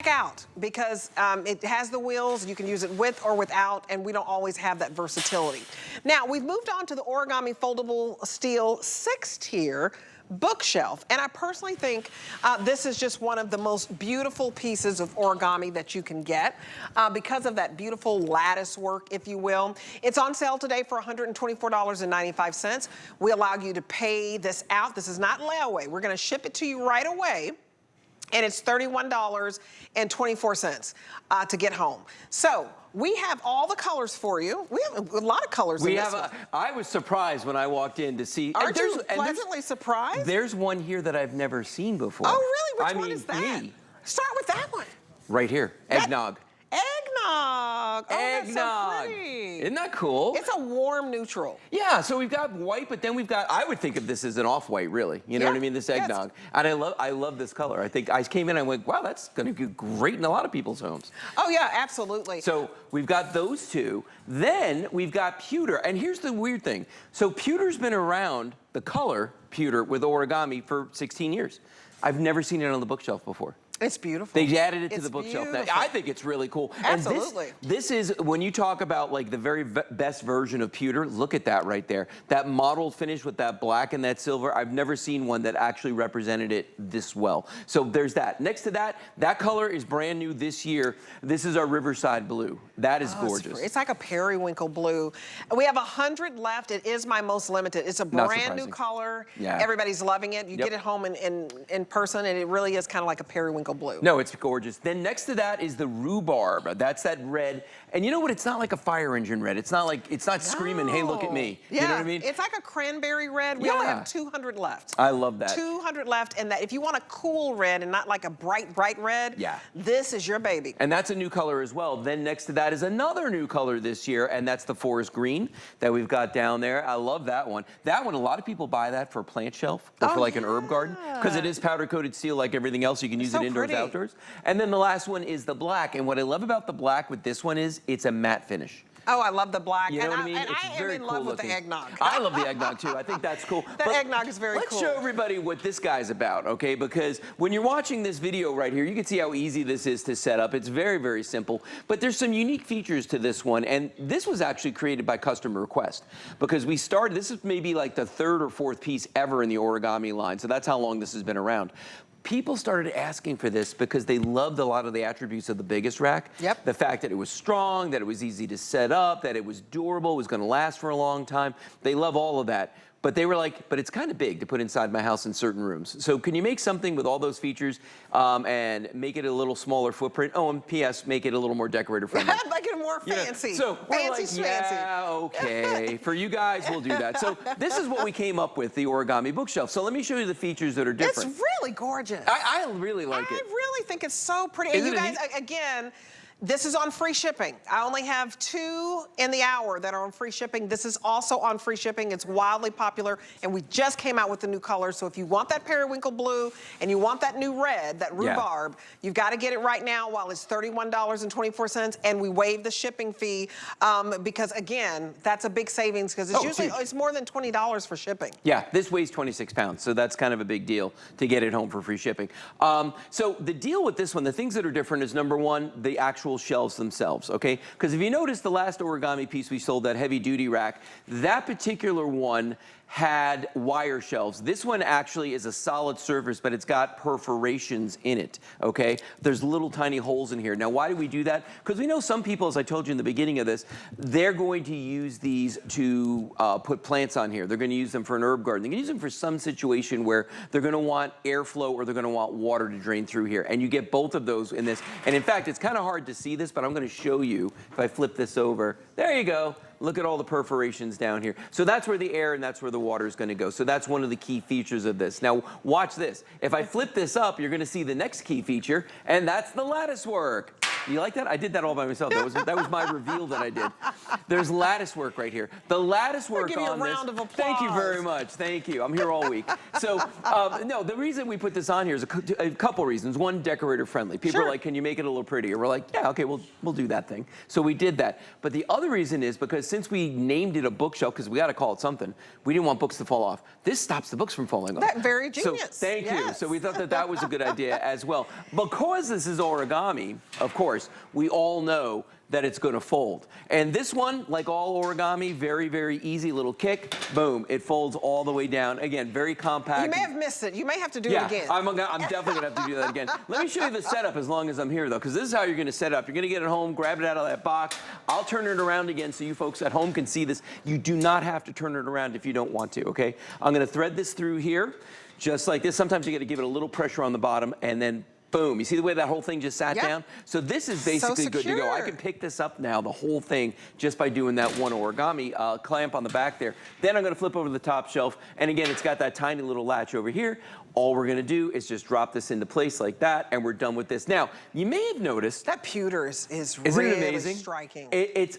out because it has the wheels. You can use it with or without, and we don't always have that versatility. Now, we've moved on to the Origami Foldable Steel 6-tier bookshelf, and I personally think this is just one of the most beautiful pieces of origami that you can get because of that beautiful lattice work, if you will. It's on sale today for $124.95. We allow you to pay this out. This is not layaway. We're going to ship it to you right away. And it's $31.24 to get home. So we have all the colors for you. We have a lot of colors in this one. I was surprised when I walked in to see. Aren't you pleasantly surprised? There's one here that I've never seen before. Oh, really? Which one is that? Me. Start with that one. Right here, eggnog. Eggnog. Oh, Eggnog. that's so pretty. Isn't that cool? It's a warm neutral. Yeah, so we've got white, but then we've got, I would think of this as an off-white, really. You know what I mean? This eggnog. And I love this color. I think I came in and I went, wow, that's going to be great in a lot of people's homes. Oh, yeah, absolutely. So we've got those two. Then we've got pewter. And here's the weird thing. So pewter's been around, the color pewter with origami, for 16 years. I've never seen it on the bookshelf before. It's beautiful. They added it to the bookshelf. I think it's really cool. Absolutely. And this is, when you talk about like the very best version of pewter, look at that right there. That mottled finish with that black and that silver, I've never seen one that actually represented it this well. So there's that. Next to that, that color is brand new this year. This is our Riverside Blue. That is gorgeous. It's like a periwinkle blue. We have 100 left. It is my most limited. It's a brand new color. Yeah. Everybody's loving it. You get it home in person, and it really is kind of like a periwinkle blue. No, it's gorgeous. Then next to that is the rhubarb. That's that red. And you know what? It's not like a fire engine red. It's not like, it's not screaming, hey, look at me. Yeah, you know what I mean? It's like a cranberry red. We only have 200 left. I love that. 200 left, and that if you want a cool red and not like a bright red, this is your baby. And that's a new color as well. Then next to that is another new color this year, and that's the forest green that we've got down there. I love that one. That one, a lot of people buy that for a plant shelf or for like an herb garden, because it is powder coated steel like everything else. You can use it indoors, outdoors. And then the last one is the black. And what I love about the black with this one is it's a matte finish. Oh, I love the black. You know what I mean? And I am in love with the eggnog. I love the eggnog too. I think that's cool. That eggnog is very cool. Let's show everybody what this guy's about, okay? Because when you're watching this video right here, you can see how easy this is to set up. It's very, very simple. But there's some unique features to this one. And this was actually created by customer request. Because we started, this is maybe like the 3rd or 4th piece ever in the origami line. So that's how long this has been around. People started asking for this because they loved a lot of the attributes of the biggest rack. Yep. The fact that it was strong, that it was easy to set up, that it was durable, was going to last for a long time. They love all of that. But they were like, but it's kind of big to put inside my house in certain rooms. So can you make something with all those features and make it a little smaller footprint? Oh, and P.S., make it a little more decorator friendly. Make it more fancy. So we're like, yeah, okay. For you guys, we'll do that. So this is what we came up with, the origami bookshelf. So let me show you the features that are different. It's really gorgeous. I really like it. I really think it's so pretty. And you guys, again, this is on free shipping. I only have 2 in the hour that are on free shipping. This is also on free shipping. It's wildly popular, and we just came out with the new color. So if you want that periwinkle blue and you want that new red, that rhubarb, you've got to get it right now while it's $31.24, and we waive the shipping fee because, again, that's a big savings because it's usually it's more than $20 for shipping. Yeah, this weighs 26 pounds, so that's kind of a big deal to get it home for free shipping. So the deal with this one, the things that are different is, number one, the actual shelves themselves, okay? Because if you notice the last origami piece we sold, that heavy duty rack, that particular one had wire shelves. This one actually is a solid surface, but it's got perforations in it, okay? There's little tiny holes in here. Now, why do we do that? Because we know some people, as I told you in the beginning of this, they're going to use these to put plants on here. They're going to use them for an herb garden. They're going to use them for some situation where they're going to want airflow or they're going to want water to drain through here. And you get both of those in this. And in fact, it's kind of hard to see this, but I'm going to show you if I flip this over. There you go. Look at all the perforations down here. So that's where the air and that's where the water is going to go. So that's one of the key features of this. Now, watch this. If I flip this up, you're going to see the next key feature, and that's the lattice work. You like that? I did that all by myself. That was my reveal that I did. There's lattice work right here. The lattice work give you on a round this. of applause. Thank you very much. Thank you. I'm here all week. So no, the reason we put this on here is a couple reasons. One, decorator friendly. People are like, can you make it a little prettier? We're like, yeah, okay, we'll do that thing. So we did that. But the other reason is because since we named it a bookshelf, because we got to call it something, we didn't want books to fall off. This stops the books from falling off. That very genius. So thank you. So we thought that was a good idea as well. Because this is origami, of course, we all know that it's going to fold. And this one, like all origami, very, very easy little kick. Boom, it folds all the way down. Again, very compact. You may have missed it. You may have to do it again. I'm definitely going to have to do that again. Let me show you the setup as long as I'm here, though, because this is how you're going to set up. You're going to get it home, grab it out of that box. I'll turn it around again so you folks at home can see this. You do not have to turn it around if you don't want to, okay? I'm going to thread this through here, just like this. Sometimes you got to give it a little pressure on the bottom, and then boom. You see the way that whole thing just sat down? So this is basically good to go. I can pick this up now, the whole thing, just by doing that one origami clamp on the back there. Then I'm going to flip over the top shelf. And again, it's got that tiny little latch over here. All we're going to do is just drop this into place like that, and we're done with this. Now, you may have noticed. That pewter is Isn't really it amazing? Striking.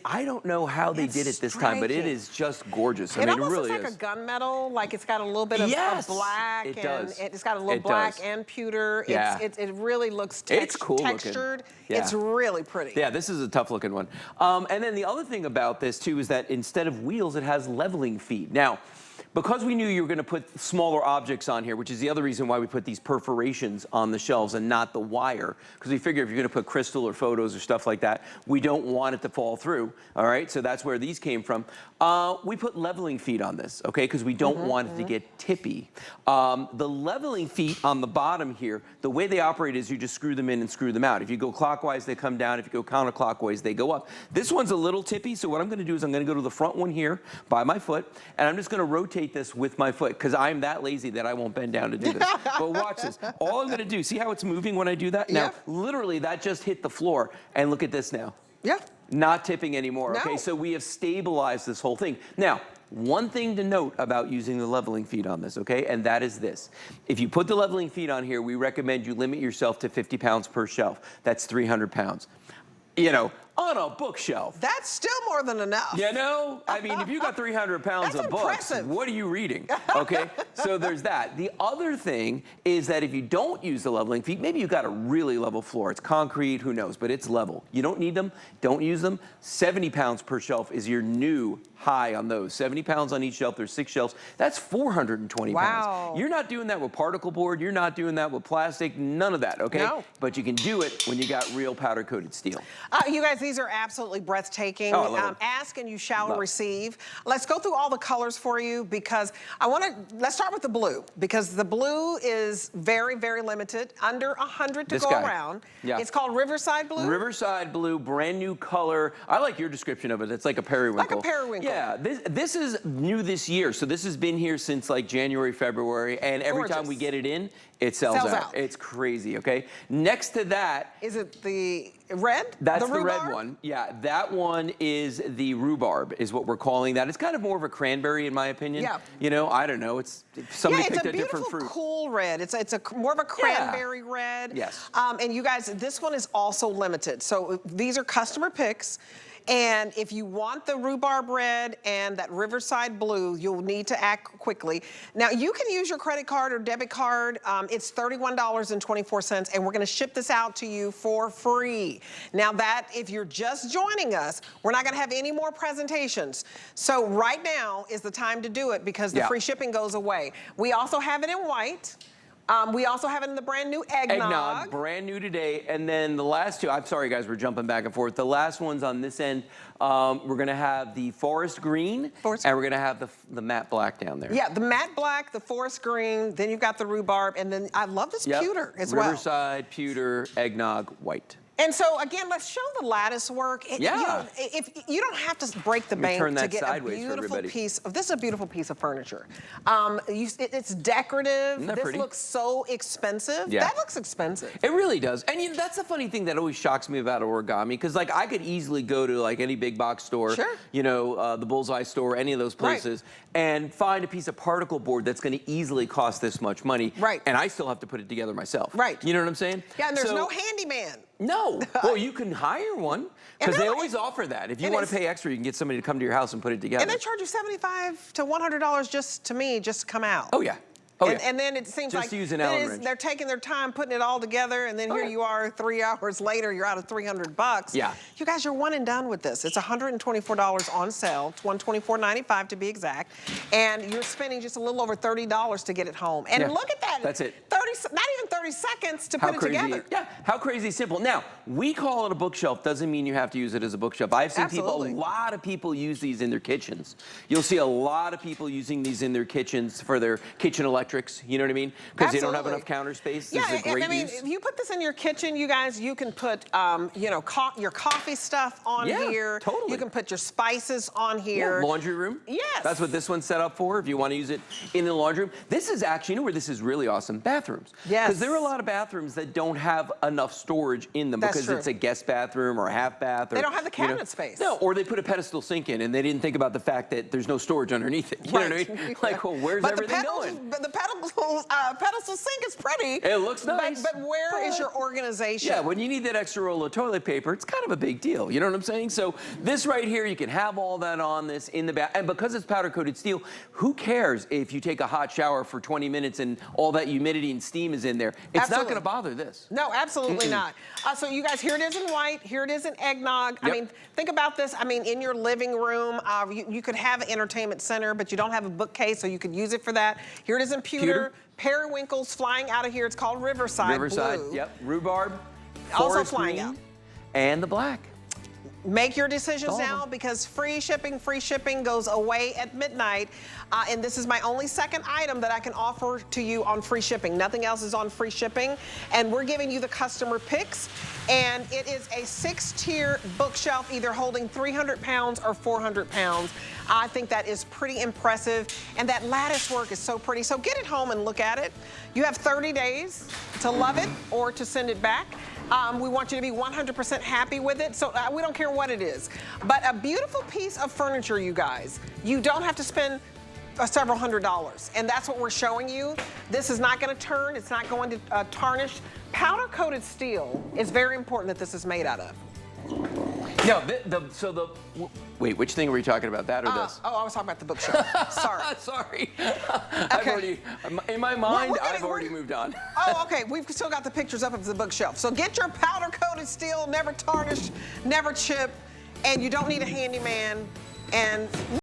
I don't know how they did it this time, but it is just gorgeous. I mean, it really looks like a gunmetal, like it's got a little bit of black. It does. It's got a little black and pewter. Yeah. It really looks cool textured. Yeah. It's really pretty. Yeah, this is a tough looking one. And then the other thing about this too is that instead of wheels, it has leveling feet. Now, because we knew you were going to put smaller objects on here, which is the other reason why we put these perforations on the shelves and not the wire, because we figure if you're going to put crystal or photos or stuff like that, we don't want it to fall through, all right? So that's where these came from. We put leveling feet on this, okay, because we don't want it to get tippy. The leveling feet on the bottom here, the way they operate is you just screw them in and screw them out. If you go clockwise, they come down. If you go counterclockwise, they go up. This one's a little tippy, so what I'm going to do is I'm going to go to the front one here by my foot, and I'm just going to rotate this with my foot, because I'm that lazy that I won't bend down to do this. But watch this. All I'm going to do, see how it's moving when I do that? Now, literally, that just hit the floor, and look at this now. Yeah. Not tipping anymore, okay? So we have stabilized this whole thing. Now, one thing to note about using the leveling feet on this, okay? And that is this. If you put the leveling feet on here, we recommend you limit yourself to 50 pounds per shelf. That's 300 pounds. You know, on a bookshelf. That's still more than enough. You know? I mean, if you got 300 pounds of books, what are you reading? Okay? So there's that. The other thing is that if you don't use the leveling feet, maybe you've got a really level floor. It's concrete, who knows, but it's level. You don't need them, don't use them. 70 pounds per shelf is your new high on those. 70 pounds on each shelf, there's 6 shelves. That's 420 pounds. You're not doing that with particle board, you're not doing that with plastic, none of that, okay? No. But you can do it when you got real powder coated steel. You guys, these are absolutely breathtaking. Oh, I love them. Ask and you shall receive. Let's go through all the colors for you, because let's start with the blue, because the blue is very, very limited, under 100 to go around. Yeah. It's called Riverside Blue. Riverside Blue, brand new color. I like your description of it. It's like a periwinkle. Like a periwinkle. Yeah, this is new this year. So this has been here since like January, February, and every time we get it in, it sells out. It's crazy, okay? Next to that. Is it the red? That's the red one. Yeah, that one is the rhubarb, is what we're calling that. It's kind of more of a cranberry, in my opinion. Yeah. You know, I don't know. Somebody picked a different fruit. It's a cool red. It's more of a cranberry red. Yes. And you guys, this one is also limited. So these are customer picks. And if you want the rhubarb red and that Riverside Blue, you'll need to act quickly. Now, you can use your credit card or debit card. It's $31.24, and we're going to ship this out to you for free. Now, if you're just joining us, we're not going to have any more presentations. So right now is the time to do it, because the free shipping goes away. We also have it in white. We also have it in the brand new eggnog. Brand new today. And then the last two, I'm sorry guys, we're jumping back and forth. The last ones on this end, we're gonna have the forest green, and we're gonna have the matte black down there. Yeah, the matte black, the forest green, then you've got the rhubarb, and then I love this pewter as well. Riverside, pewter, eggnog, white. And so again, let's show the lattice work. If you don't have to break the bank to get a beautiful piece of, this is a beautiful piece of furniture. It's decorative. This looks so expensive. That looks expensive. It really does. And that's the funny thing that always shocks me about origami, because like I could easily go to like any big box store, you know, the Bullseye store, any of those places, and find a piece of particle board that's going to easily cost this much money. And I still have to put it together myself. You know what I'm saying? Yeah, and there's no handyman. No. Well, you can hire one because they always offer that. If you want to it's- pay extra, you can get somebody to come to your house and put it together. And they charge you $75 to $100 just to come out. Oh, yeah. Oh, yeah. And then it seems Just like to use an Allen wrench. they're taking their time putting it all together, and then here you are 3 hours later, you're out of $300. Yeah. You guys, you're one and done with this. It's $124 on sale. It's $124.95 to be exact. And you're spending just a little over $30 to get it home. And Yeah. look at that. That's it. Not even 30 seconds to How put it crazy, together. yeah, how crazy simple. Now, we call it a bookshelf, doesn't mean you have to use it as a bookshelf. I've seen Absolutely. a lot of people use these in their kitchens. You'll see a lot of people using these in their kitchens for their kitchen electrics, you know what I mean? Because they don't have enough counter space. Yeah, this is a great I mean, use. if you put this in your kitchen, you guys, you can put, you know, your coffee stuff on here. Totally. You can put your spices on here. Yeah, laundry room. Yes. That's what this one's set up for, if you want to use it in the laundry room. This is actually, you know where this is really awesome? Bathrooms. Yes. Because there are a lot of bathrooms that don't have enough storage in them That's because true. it's a guest bathroom or a half bath. Or, They don't have the cabinet space. No, or they put a pedestal sink in and they didn't think about the fact that there's no storage underneath it. You know what I mean? Like, well, where's everything going? But the pedestal sink is pretty. It looks nice. But where is your organization? Yeah, when you need that extra roll of toilet paper, it's kind of a big deal. You know what I'm saying? So this right here, you can have all that on this in the bath. And because it's powder-coated steel, who cares if you take a hot shower for 20 minutes and all that humidity and steam is in there? It's not going to bother this. No, absolutely not. So you guys, here it is in white. Here it is in eggnog. I mean, think about this. I mean, in your living room, you could have an entertainment center, but you don't have a bookcase, so you could use it for that. Here it is in pewter. Periwinkles flying out of here. It's called Riverside Blue. Yep. Rhubarb. Also Forest flying green, out. And the black. Make your decisions now because free shipping goes away at midnight. And this is my only second item that I can offer to you on free shipping. Nothing else is on free shipping. And we're giving you the customer picks. And it is a 6-tier bookshelf, either holding 300 pounds or 400 pounds. I think that is pretty impressive. And that lattice work is so pretty. So get it home and look at it. You have 30 days to love it or to send it back. We want you to be 100% happy with it, so we don't care what it is. But a beautiful piece of furniture, you guys. You don't have to spend several $100s, and that's what we're showing you. This is not going to turn. It's not going to tarnish. Powder-coated steel is very important that this is made out of. No, wait, which thing were you talking about, that or this? Oh, I was talking about the bookshelf. Sorry. Sorry. Okay. In my mind, I've already moved on. Oh, okay. We've still got the pictures up of the bookshelf. So get your powder-coated steel, never tarnished, never chipped, and you don't need a handyman. And